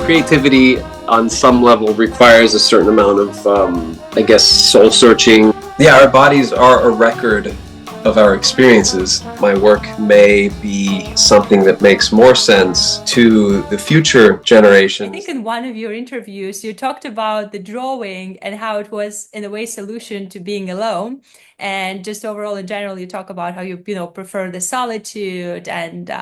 Creativity on some level requires a certain amount of, I guess, soul searching. Yeah, our bodies are a record of our experiences. My work may be something that makes more sense to the future generations. I think in one of your interviews, you talked about the drawing and how it was, in a way, solution to being alone. And just overall, in general, you talk about how you prefer the solitude and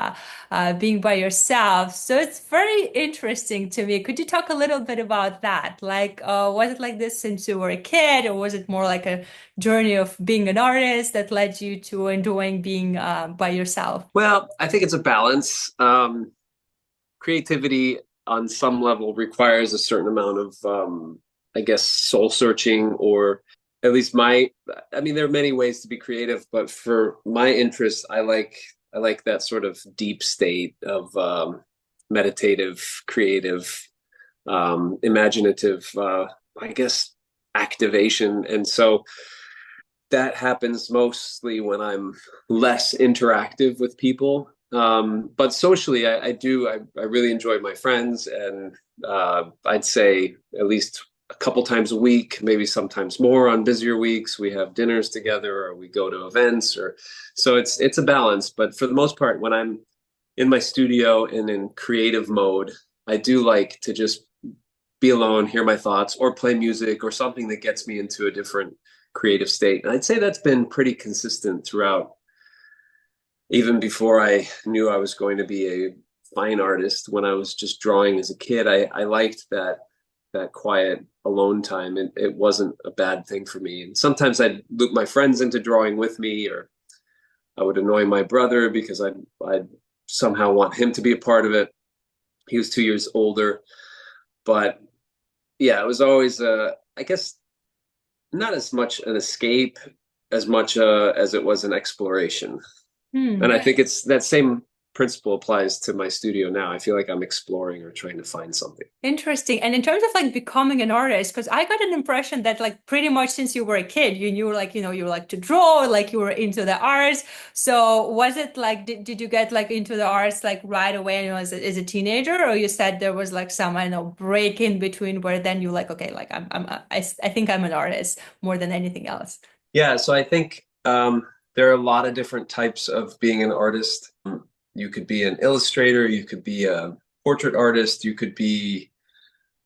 being by yourself. So it's very interesting to me. Could you talk a little bit about that? Like, was it like this since you were a kid, or was it more like a journey of being an artist that led you to enjoying being by yourself? Well, I think it's a balance. Creativity on some level requires a certain amount of, I guess, soul searching, or at least I mean, there are many ways to be creative, but for my interest, I like that sort of deep state of meditative, creative, imaginative, I guess, activation. And so that happens mostly when I'm less interactive with people. But socially, I really enjoy my friends, and I'd say at least a couple times a week, maybe sometimes more on busier weeks. We have dinners together, or we go to events, or so it's a balance. But for the most part, when I'm in my studio and in creative mode, I do like to just be alone, hear my thoughts, or play music or something that gets me into a different creative state. And I'd say that's been pretty consistent throughout, even before I knew I was going to be a fine artist. When I was just drawing as a kid, I liked that quiet alone time, and it wasn't a bad thing for me. And sometimes I'd loop my friends into drawing with me, or I would annoy my brother because I'd somehow want him to be a part of it. He was 2 years older, but yeah, it was always I guess not as much an escape as much as it was an exploration. And I think it's that same principle applies to my studio now. I feel like I'm exploring or trying to find something. Interesting. And in terms of like becoming an artist, because I got an impression that like pretty much since you were a kid, you knew like, you like to draw, like you were into the arts. So was it like, did you get like into the arts like right away as a teenager, or you said there was like some, I don't know, break in between where then you like, okay, like I think I'm an artist more than anything else. Yeah, so I think there are a lot of different types of being an artist. You could be an illustrator, you could be a portrait artist, you could be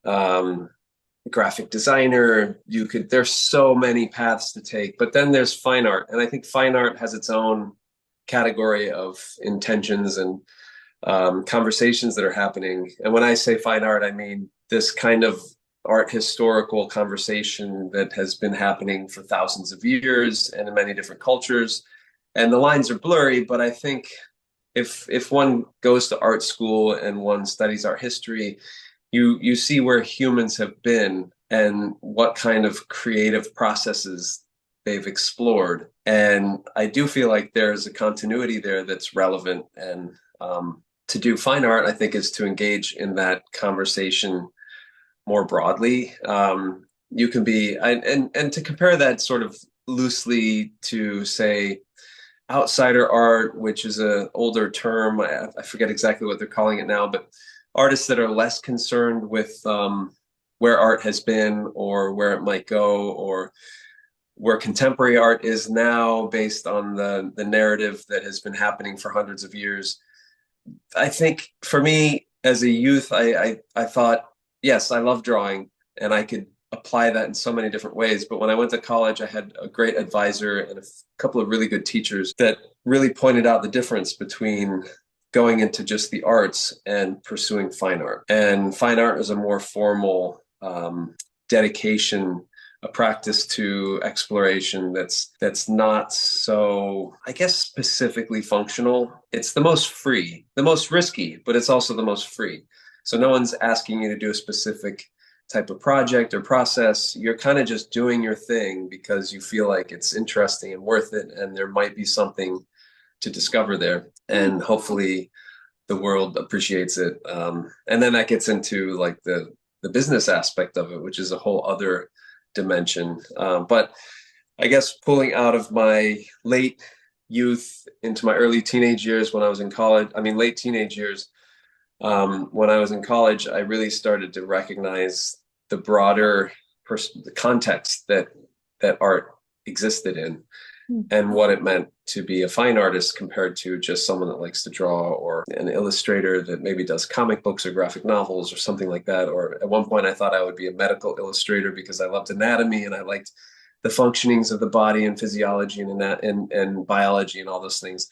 um, graphic designer. There's so many paths to take, but then there's fine art. And I think fine art has its own category of intentions and conversations that are happening. And when I say fine art, I mean this kind of art historical conversation that has been happening for thousands of years and in many different cultures. And the lines are blurry, but I think if one goes to art school and one studies art history, you see where humans have been and what kind of creative processes they've explored. And I do feel like there's a continuity there that's relevant. And to do fine art, I think, is to engage in that conversation more broadly. You can be, and to compare that sort of loosely to, say, outsider art, which is an older term. I forget exactly what they're calling it now, but artists that are less concerned with where art has been or where it might go, or where contemporary art is now based on the narrative that has been happening for hundreds of years. I think for me as a youth, I thought, yes, I love drawing and I could apply that in so many different ways. But when I went to college, I had a great advisor and a couple of really good teachers that really pointed out the difference between going into just the arts and pursuing fine art. And fine art is a more formal dedication, a practice to exploration that's not so, I guess, specifically functional. It's the most free, the most risky, but it's also the most free. So no one's asking you to do a specific type of project or process. You're kind of just doing your thing because you feel like it's interesting and worth it, and there might be something to discover there, and hopefully the world appreciates it. And then that gets into like the business aspect of it, which is a whole other dimension. But I guess pulling out of my late youth into my early teenage years when I was in college, I mean, late teenage years, When I was in college, I really started to recognize the broader the context that art existed in and what it meant to be a fine artist compared to just someone that likes to draw or an illustrator that maybe does comic books or graphic novels or something like that. Or at one point, I thought I would be a medical illustrator because I loved anatomy and I liked the functionings of the body and physiology and biology and all those things.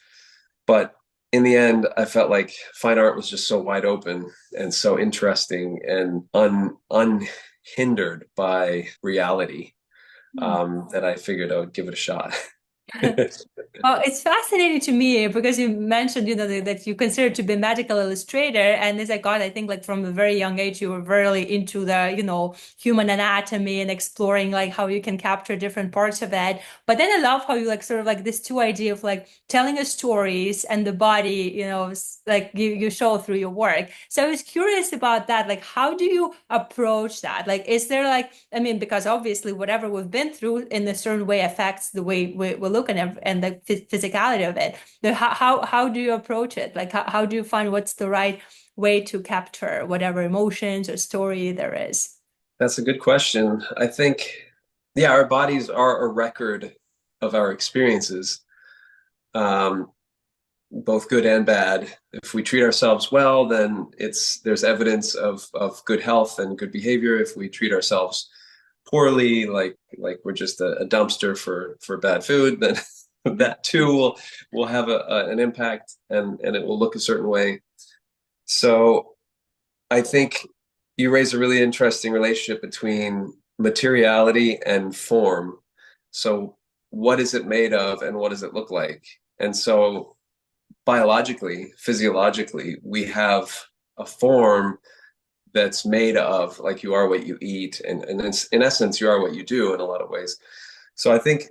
But in the end, I felt like fine art was just so wide open and so interesting and unhindered by reality, that I figured I would give it a shot. Well, it's fascinating to me because you mentioned, that you consider to be a medical illustrator. And as I got, I think like from a very young age, you were really into the, human anatomy and exploring like how you can capture different parts of it. But then I love how you like sort of like this two idea of like telling us stories and the body, like you show through your work. So I was curious about that. Like, how do you approach that? Like, is there like, I mean, because obviously whatever we've been through in a certain way affects the way we look at it and the physicality of it. How do you approach it? Like, how do you find what's the right way to capture whatever emotions or story there is? That's a good question. I think, yeah, our bodies are a record of our experiences, um, both good and bad. If we treat ourselves well, then there's evidence of good health and good behavior. If we treat ourselves poorly, like we're just a dumpster for bad food, then that too will have an impact and it will look a certain way. So I think you raise a really interesting relationship between materiality and form. So what is it made of and what does it look like? And so biologically, physiologically, we have a form that's made of, like, you are what you eat, and in essence you are what you do in a lot of ways. So I think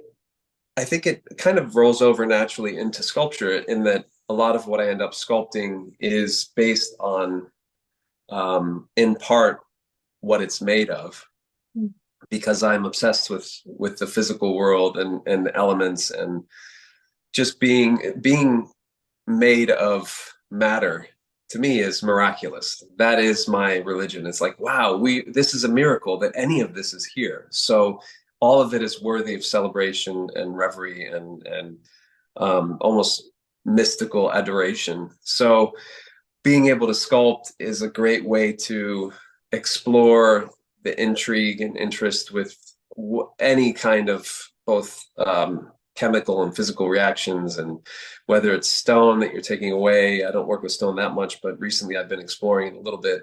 it kind of rolls over naturally into sculpture in that a lot of what I end up sculpting is based on, in part, what it's made of, because I'm obsessed with the physical world and the elements and just being made of matter to me is miraculous. That is my religion. It's like, wow, this is a miracle that any of this is here. So all of it is worthy of celebration and reverie and almost mystical adoration. So being able to sculpt is a great way to explore the intrigue and interest with any kind of both chemical and physical reactions, and whether it's stone that you're taking away. I don't work with stone that much, but recently I've been exploring it a little bit,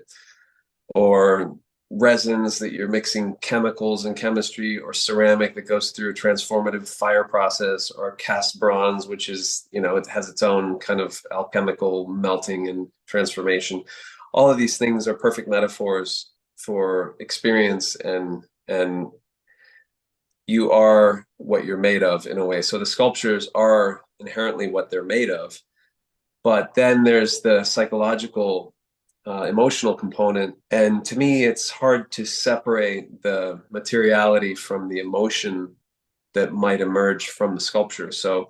or resins that you're mixing chemicals and chemistry, or ceramic that goes through a transformative fire process, or cast bronze, which is, it has its own kind of alchemical melting and transformation. All of these things are perfect metaphors for experience, and you are what you're made of in a way. So the sculptures are inherently what they're made of. But then there's the psychological, emotional component. And to me, it's hard to separate the materiality from the emotion that might emerge from the sculpture. So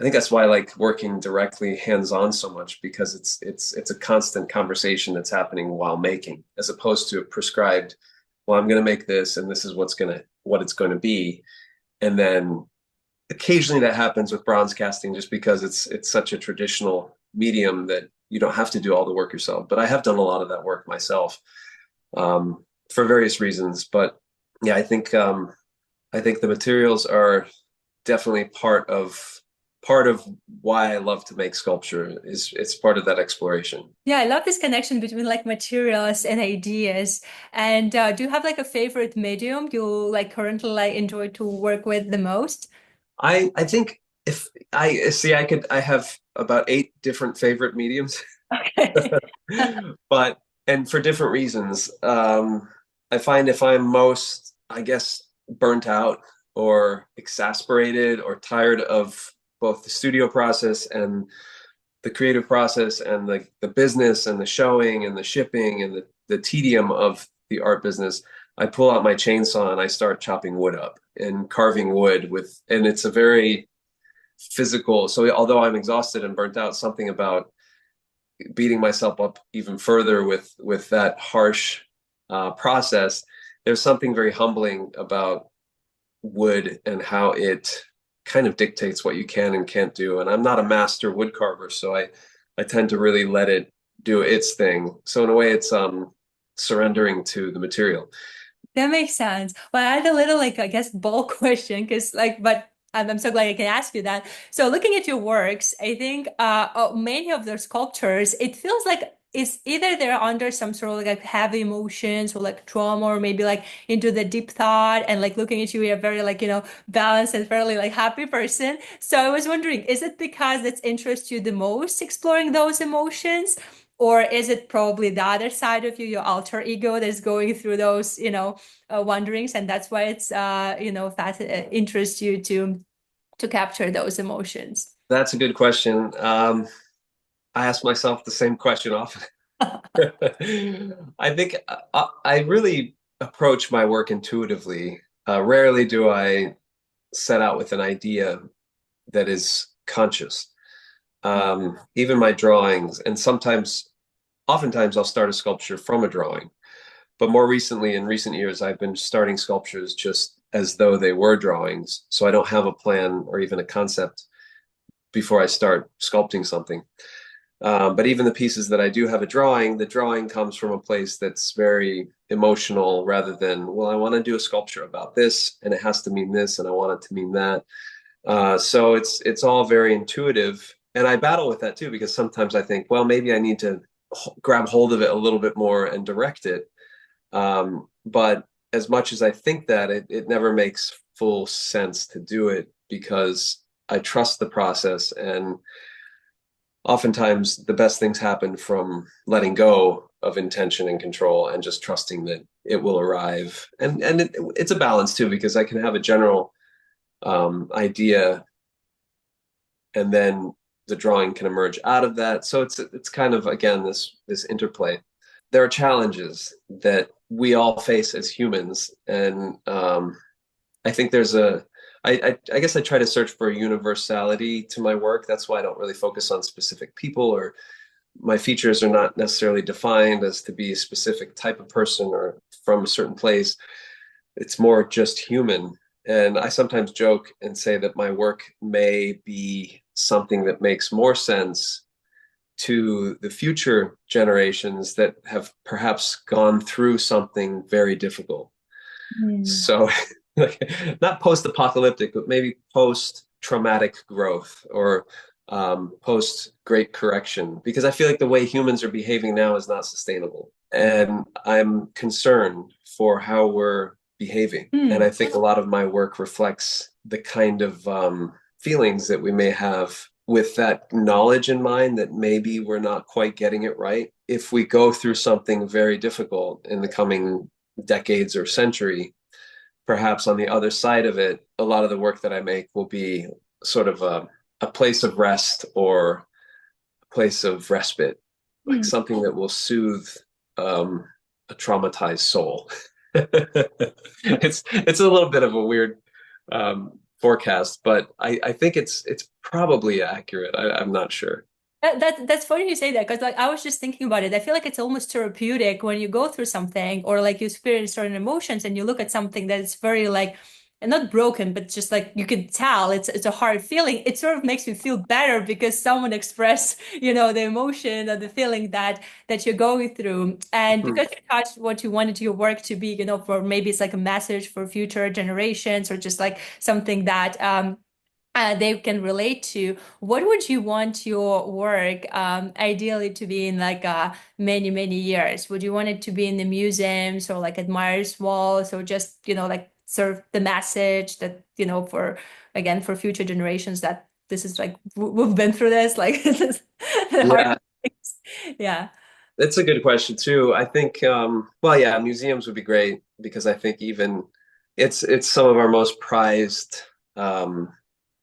I think that's why I like working directly hands-on so much, because it's a constant conversation that's happening while making, as opposed to a prescribed, well, I'm going to make this and this is what it's going to be. And then occasionally that happens with bronze casting, just because it's such a traditional medium that you don't have to do all the work yourself. But I have done a lot of that work myself, for various reasons. But yeah, I think the materials are definitely part of why I love to make sculpture. Is It's part of that exploration. Yeah, I love this connection between like materials and ideas. And do you have like a favorite medium you like currently like enjoy to work with the most? I think if I see, I have about 8 different favorite mediums, Okay. but and for different reasons. I find if I'm most, I guess, burnt out or exasperated or tired of both the studio process and the creative process and the business and the showing and the shipping and the tedium of the art business, I pull out my chainsaw and I start chopping wood up and carving wood and it's a very physical. So although I'm exhausted and burnt out, something about beating myself up even further with that harsh process, there's something very humbling about wood and how it kind of dictates what you can and can't do. And I'm not a master wood carver, so I tend to really let it do its thing. So in a way, it's surrendering to the material. That makes sense. Well, I had a little like I guess bold question because like, but I'm so glad I can ask you that. So looking at your works, I think many of their sculptures, it feels like it's either they're under some sort of like heavy emotions or like trauma or maybe like into the deep thought and like looking at you, you're very like, balanced and fairly like happy person. So I was wondering, is it because that interests you the most exploring those emotions? Or is it probably the other side of you, your alter ego, that's going through those, wanderings, and that's why it's, interests you to capture those emotions? That's a good question. I ask myself the same question often. I think I really approach my work intuitively. Rarely do I set out with an idea that is conscious. Even my drawings, and oftentimes I'll start a sculpture from a drawing. But more recently, in recent years, I've been starting sculptures just as though they were drawings. So I don't have a plan or even a concept before I start sculpting something. But even the pieces that I do have the drawing comes from a place that's very emotional rather than, well, I want to do a sculpture about this and it has to mean this and I want it to mean that. So it's all very intuitive. And I battle with that too, because sometimes I think, well, maybe I need to grab hold of it a little bit more and direct it. But as much as I think that, it never makes full sense to do it because I trust the process. And oftentimes the best things happen from letting go of intention and control and just trusting that it will arrive. And it's a balance too, because I can have a general idea and then the drawing can emerge out of that. So it's kind of again this interplay. There are challenges that we all face as humans, and I think there's I guess I try to search for a universality to my work. That's why I don't really focus on specific people, or my features are not necessarily defined as to be a specific type of person or from a certain place. It's more just human. And I sometimes joke and say that my work may be something that makes more sense to the future generations that have perhaps gone through something very difficult. Mm. So, like, not post-apocalyptic, but maybe post-traumatic growth or post-great correction, because I feel like the way humans are behaving now is not sustainable. And I'm concerned for how we're behaving. And I Mm. think a lot of my work reflects the kind of feelings that we may have with that knowledge in mind that maybe we're not quite getting it right. If we go through something very difficult in the coming decades or century, perhaps on the other side of it, a lot of the work that I make will be sort of a place of rest or a place of respite, like Mm. something that will soothe a traumatized soul. It's a little bit of a weird forecast, but I think it's probably accurate. I'm not sure. That's funny you say that because like I was just thinking about it. I feel like it's almost therapeutic when you go through something or like you experience certain emotions and you look at something that is very like and not broken, but just like you can tell it's a hard feeling. It sort of makes you feel better because someone expressed, the emotion or the feeling that you're going through. And Hmm. because you touched what you wanted your work to be, for maybe it's like a message for future generations or just like something that they can relate to. What would you want your work ideally to be in like many, many years? Would you want it to be in the museums or like admirers' walls or just, like serve the message that, for again, for future generations that this is like we've been through this, like this is the hard Yeah, things. Yeah. that's a good question too. I think, well, yeah, museums would be great because I think even it's some of our most prized um,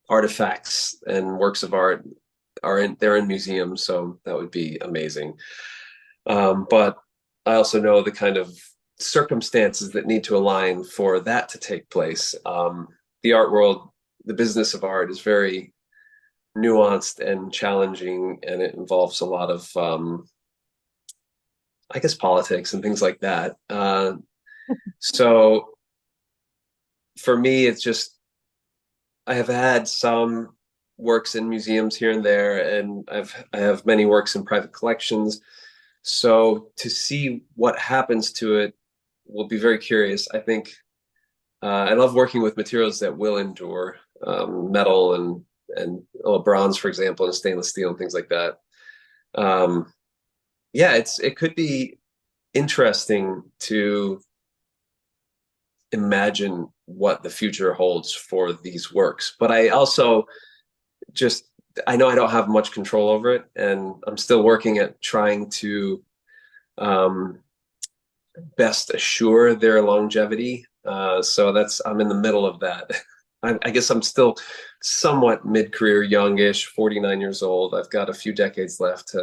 artifacts and works of art they're in museums, so that would be amazing. But I also know the kind of circumstances that need to align for that to take place. The art world, the business of art is very nuanced and challenging, and it involves a lot of, I guess, politics and things like that. So for me, it's just I have had some works in museums here and there, and I have many works in private collections. So to see what happens to it will be very curious. I think I love working with materials that will endure, metal and bronze, for example, and stainless steel and things like that. Um, yeah, it could be interesting to imagine what the future holds for these works. But I also just I know I don't have much control over it, and I'm still working at trying to um, best assure their longevity. So that's I'm in the middle of that. I guess I'm still somewhat mid-career, youngish, 49 years old. I've got a few decades left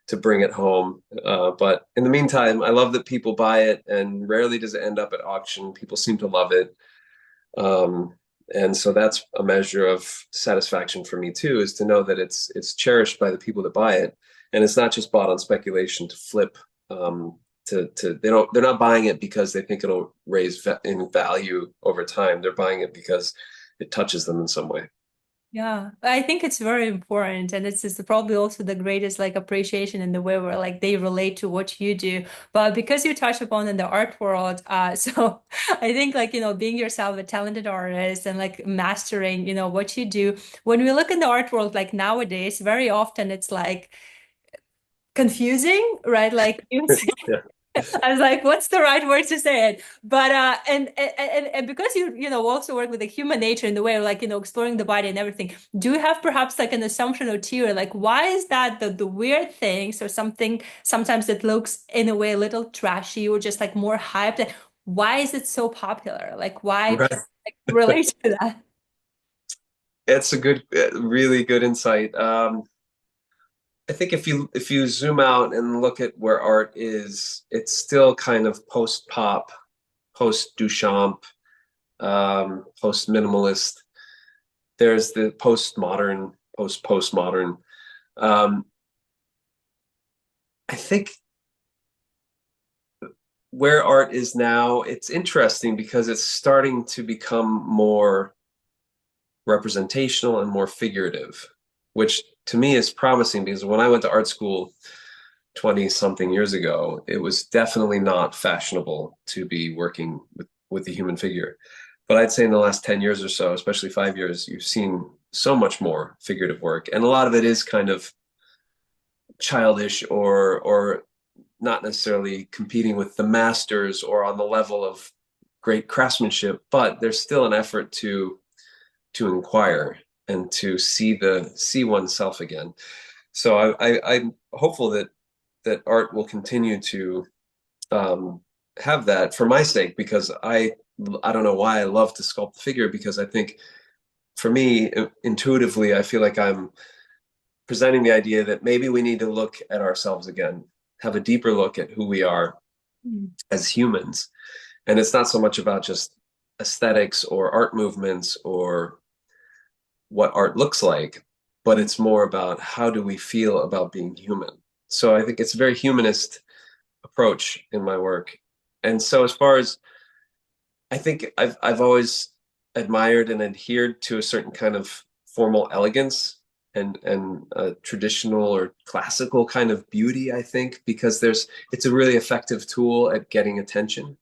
to bring it home. But in the meantime, I love that people buy it, and rarely does it end up at auction. People seem to love it. Um, and so that's a measure of satisfaction for me too, is to know that it's cherished by the people that buy it, and it's not just bought on speculation to flip. They're not buying it because they think it'll raise in value over time. They're buying it because it touches them in some way. Yeah, I think it's very important, and it's just probably also the greatest like appreciation in the way where like they relate to what you do. But because you touch upon in the art world, so I think like being yourself a talented artist and like mastering what you do. When we look in the art world, like nowadays, very often it's like confusing, right? Like you Yeah. I was like, what's the right word to say it? But and because you also work with the human nature in the way of like exploring the body and everything, do you have perhaps like an assumption or two, or like why is that the weird thing? So something sometimes it looks in a way a little trashy or just like more hyped. Why is it so popular? Like why Right. people like, relate to that? It's a good, really good insight. I think if you zoom out and look at where art is, it's still kind of post pop, post Duchamp, post minimalist. There's the postmodern, post postmodern. Um, I think where art is now, it's interesting because it's starting to become more representational and more figurative, which to me is promising because when I went to art school 20 something years ago, it was definitely not fashionable to be working with the human figure. But I'd say in the last 10 years or so, especially 5 years, you've seen so much more figurative work. And a lot of it is kind of childish or not necessarily competing with the masters or on the level of great craftsmanship, but there's still an effort to inquire and to see oneself again. So I'm hopeful that art will continue to have that for my sake because I don't know why I love to sculpt the figure because I think for me intuitively I feel like I'm presenting the idea that maybe we need to look at ourselves again, have a deeper look at who we are Mm. as humans. And it's not so much about just aesthetics or art movements or what art looks like, but it's more about how do we feel about being human. So I think it's a very humanist approach in my work. And so as far as I think I've always admired and adhered to a certain kind of formal elegance and a traditional or classical kind of beauty, I think, because it's a really effective tool at getting attention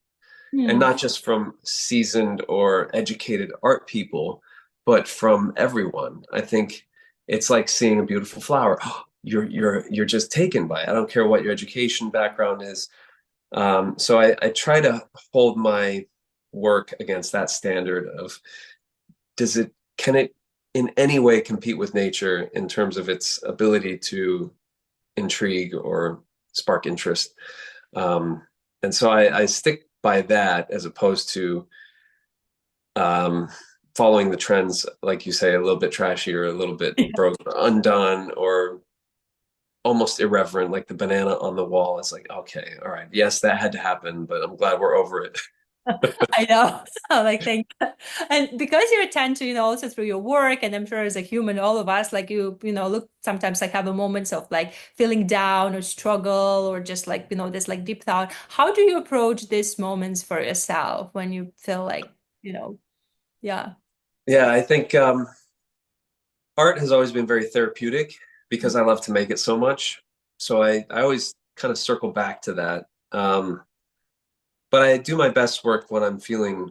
and Hmm. not just from seasoned or educated art people, but from everyone. I think it's like seeing a beautiful flower. Oh, you're just taken by it. I don't care what your education background is. So I try to hold my work against that standard of does it can it in any way compete with nature in terms of its ability to intrigue or spark interest. Um, and so I stick by that as opposed to um, following the trends, like you say, a little bit trashy or a little bit broke, undone, or almost irreverent, like the banana on the wall. It's like, okay, all right, yes, that had to happen, but I'm glad we're over it. I know. I'm like, thank you. And because you tend to, also through your work, and I'm sure as a human, all of us, like look sometimes like have a moments of like feeling down or struggle or just like, this like deep thought. How do you approach these moments for yourself when you feel like, yeah. Yeah, I think art has always been very therapeutic because I love to make it so much. So I always kind of circle back to that. But I do my best work when I'm feeling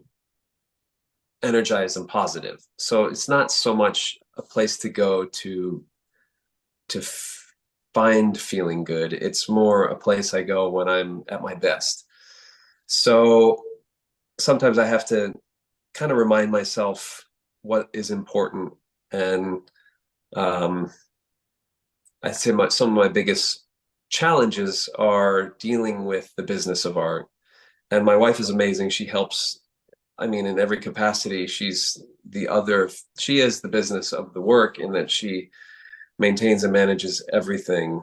energized and positive. So it's not so much a place to go to find feeling good. It's more a place I go when I'm at my best. So sometimes I have to kind of remind myself what is important. And um, I'd say some of my biggest challenges are dealing with the business of art. And my wife is amazing. She helps, I mean, in every capacity. She is the business of the work in that she maintains and manages everything.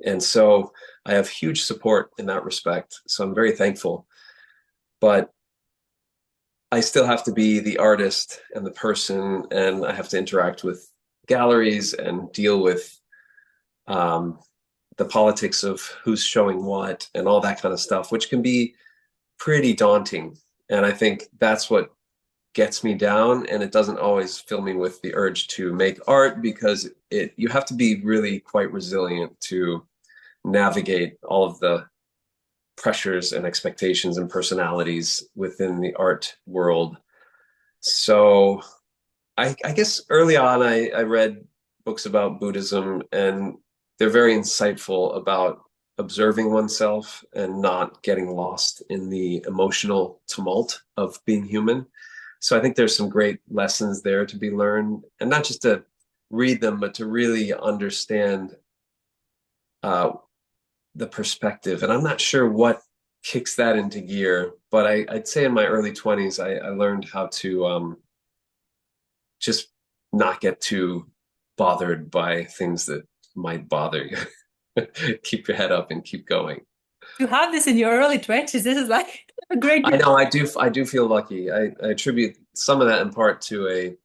And so I have huge support in that respect. So I'm very thankful. But I still have to be the artist and the person, and I have to interact with galleries and deal with um, the politics of who's showing what and all that kind of stuff, which can be pretty daunting. And I think that's what gets me down, and it doesn't always fill me with the urge to make art because you have to be really quite resilient to navigate all of the pressures and expectations and personalities within the art world. So I guess early on I read books about Buddhism, and they're very insightful about observing oneself and not getting lost in the emotional tumult of being human. So I think there's some great lessons there to be learned, and not just to read them, but to really understand uh, the perspective. And I'm not sure what kicks that into gear, but I'd say in my early 20s, I learned how to just not get too bothered by things that might bother you. Keep your head up and keep going. To have this in your early 20s, this is like a great. I know I do feel lucky. I attribute some of that in part to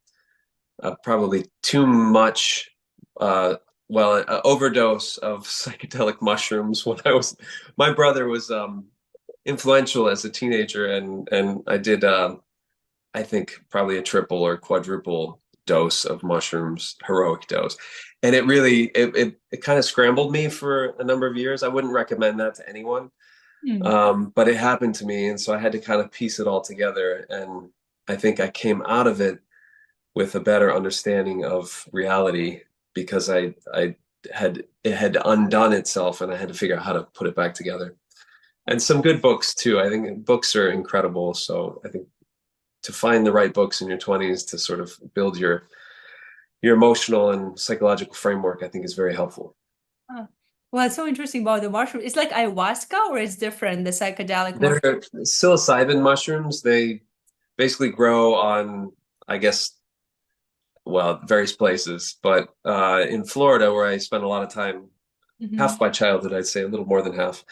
a probably too much an overdose of psychedelic mushrooms when I was my brother was influential as a teenager, and I did I think probably a triple or quadruple dose of mushrooms, heroic dose. And it really it kind of scrambled me for a number of years. I wouldn't recommend that to anyone. Hmm. But it happened to me, and so I had to kind of piece it all together. And I think I came out of it with a better understanding of reality because I had it had undone itself, and I had to figure out how to put it back together. And some good books too. I think books are incredible. So I think to find the right books in your 20s to sort of build your emotional and psychological framework, I think is very helpful. Huh. Well, it's so interesting about the mushroom. It's like ayahuasca, or it's different, the psychedelic mushroom. They're psilocybin mushrooms. They basically grow on, I guess, well, various places, but in Florida, where I spent a lot of time, half Hmm. my childhood, I'd say a little more than half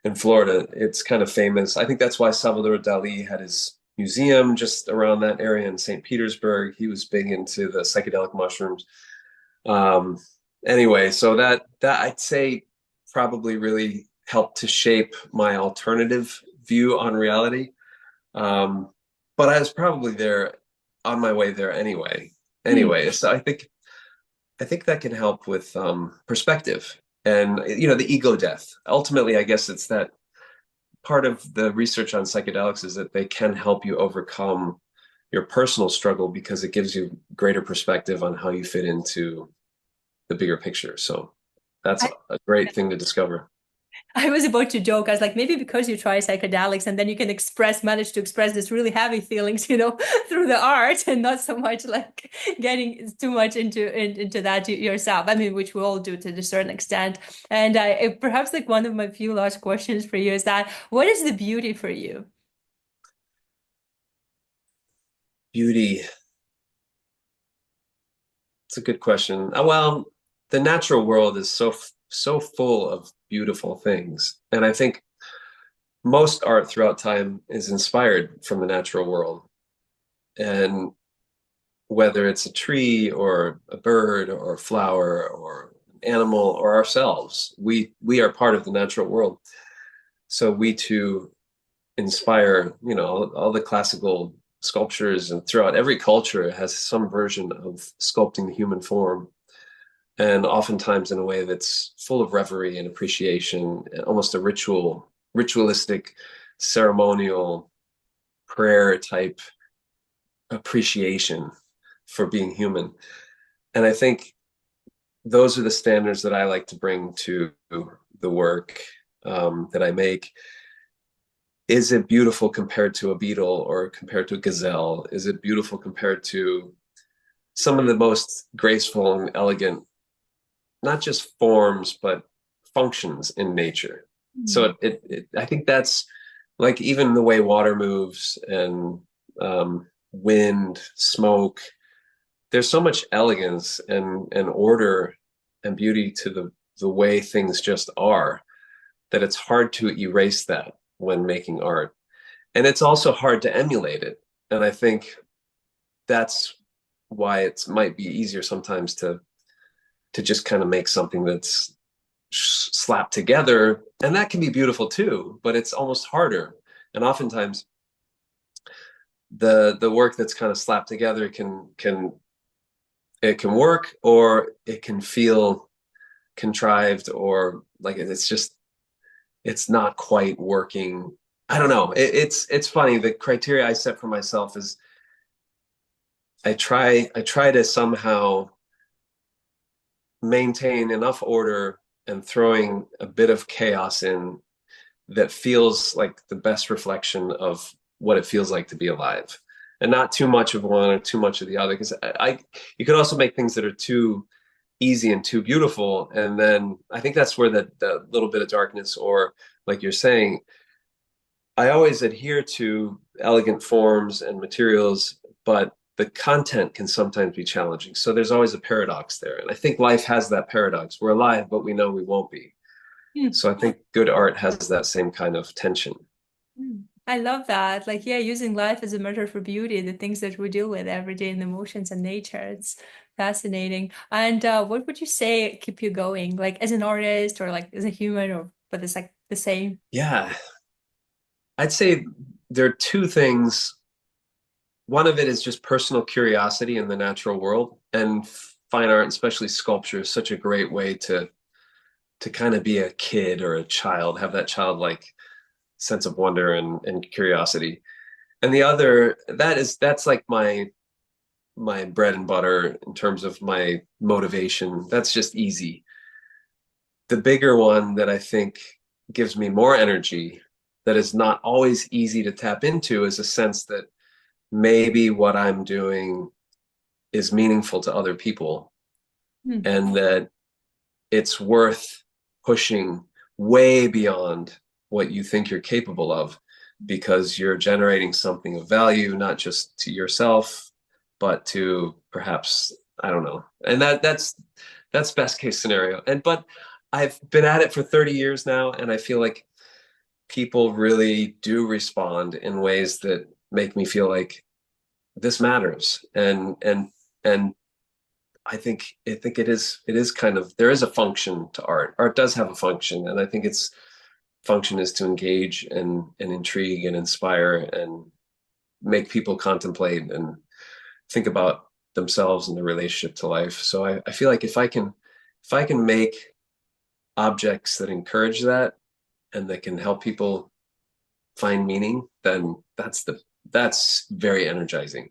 in Florida, it's kind of famous. I think that's why Salvador Dali had his museum just around that area in St. Petersburg. He was big into the psychedelic mushrooms. Um, anyway, so that I'd say probably really helped to shape my alternative view on reality. Um, but I was probably there on my way there anyway. Hmm. Anyway, so I think that can help with perspective and the ego death. Ultimately, I guess it's that part of the research on psychedelics is that they can help you overcome your personal struggle because it gives you greater perspective on how you fit into the bigger picture. So that's I, a great thing to discover. I was about to joke. I was like, maybe because you try psychedelics and then you can manage to express this really heavy feelings, through the art and not so much like getting too much into that yourself. I mean, which we all do to a certain extent. And perhaps like one of my few last questions for you is that what is the beauty for you? Beauty. It's a good question. Well, the natural world is so full of beautiful things, and I think most art throughout time is inspired from the natural world. And whether it's a tree or a bird or a flower or an animal or ourselves, we are part of the natural world. So we too inspire, all the classical sculptures and throughout every culture has some version of sculpting the human form. And oftentimes in a way that's full of reverie and appreciation, almost a ritualistic, ceremonial prayer type appreciation for being human. And I think those are the standards that I like to bring to the work that I make. Is it beautiful compared to a beetle or compared to a gazelle? Is it beautiful compared to some of the most graceful and elegant, not just forms, but functions in nature? Mm. So I think that's like even the way water moves and wind, smoke. There's so much elegance and order and beauty to the way things just are that it's hard to erase that when making art. And it's also hard to emulate it. And I think that's why it might be easier sometimes to just kind of make something that's slapped together, and that can be beautiful too, but it's almost harder. And oftentimes the work that's kind of slapped together can work, or it can feel contrived, or like it's not quite working. I don't know. It's funny. The criteria I set for myself is I try to somehow maintain enough order and throwing a bit of chaos in that feels like the best reflection of what it feels like to be alive, and not too much of one or too much of the other. Because you could also make things that are too easy and too beautiful, and then I think that's where the little bit of darkness, or like you're saying, I always adhere to elegant forms and materials, but the content can sometimes be challenging. So there's always a paradox there. And I think life has that paradox. We're alive, but we know we won't be. Mm. So I think good art has that same kind of tension. Mm. I love that. Like, yeah, using life as a measure for beauty, the things that we deal with every day in emotions and nature. It's fascinating. And what would you say keep you going, like as an artist or like as a human, or but it's like the same? Yeah, I'd say there are two things. One of it is just personal curiosity in the natural world, and fine art, especially sculpture, is such a great way to kind of be a kid or a child, have that childlike sense of wonder and curiosity. And the other, that's like my bread and butter in terms of my motivation. That's just easy. The bigger one that I think gives me more energy, that is not always easy to tap into, is a sense that maybe what I'm doing is meaningful to other people, Mm. and that it's worth pushing way beyond what you think you're capable of, because you're generating something of value, not just to yourself, but to perhaps, I don't know. And that's best case scenario. And but I've been at it for 30 years now, and I feel like people really do respond in ways that make me feel like this matters. And I think it is kind of, there is a function to art. Art does have a function, and I think its function is to engage and intrigue and inspire and make people contemplate and think about themselves and their relationship to life. So I feel like if I can make objects that encourage that and that can help people find meaning, then that's very energizing.